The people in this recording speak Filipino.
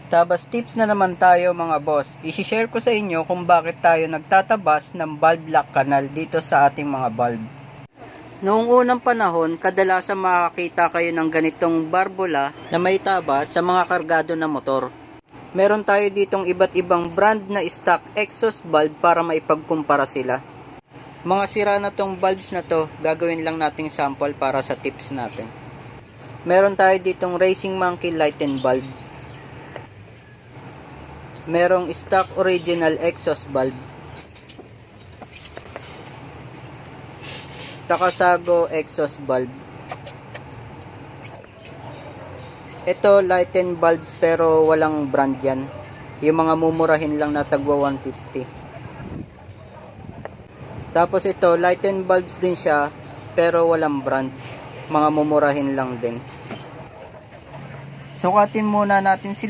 Tabas tips na naman tayo mga boss. I-share ko sa inyo kung bakit tayo nagtatabas ng valve lock canal dito sa ating mga valve. Noong unang panahon, kadalasan makakita kayo ng ganitong barbula na may tabas sa mga kargado na motor. Meron tayo ditong iba't ibang brand na stock exhaust valve para maipagkumpara sila. Mga sira na tong valves na to, gagawin lang nating sample para sa tips natin. Meron tayo ditong Racing Monkey Lighten valve. Merong stock original exhaust valve. Takasago exhaust valve. Ito lighten valves pero walang brand yan. Yung mga mumurahin lang na tagwa 150. Tapos ito lighten valves din siya pero walang brand. Mga mumurahin lang din. Sukatin muna natin sila.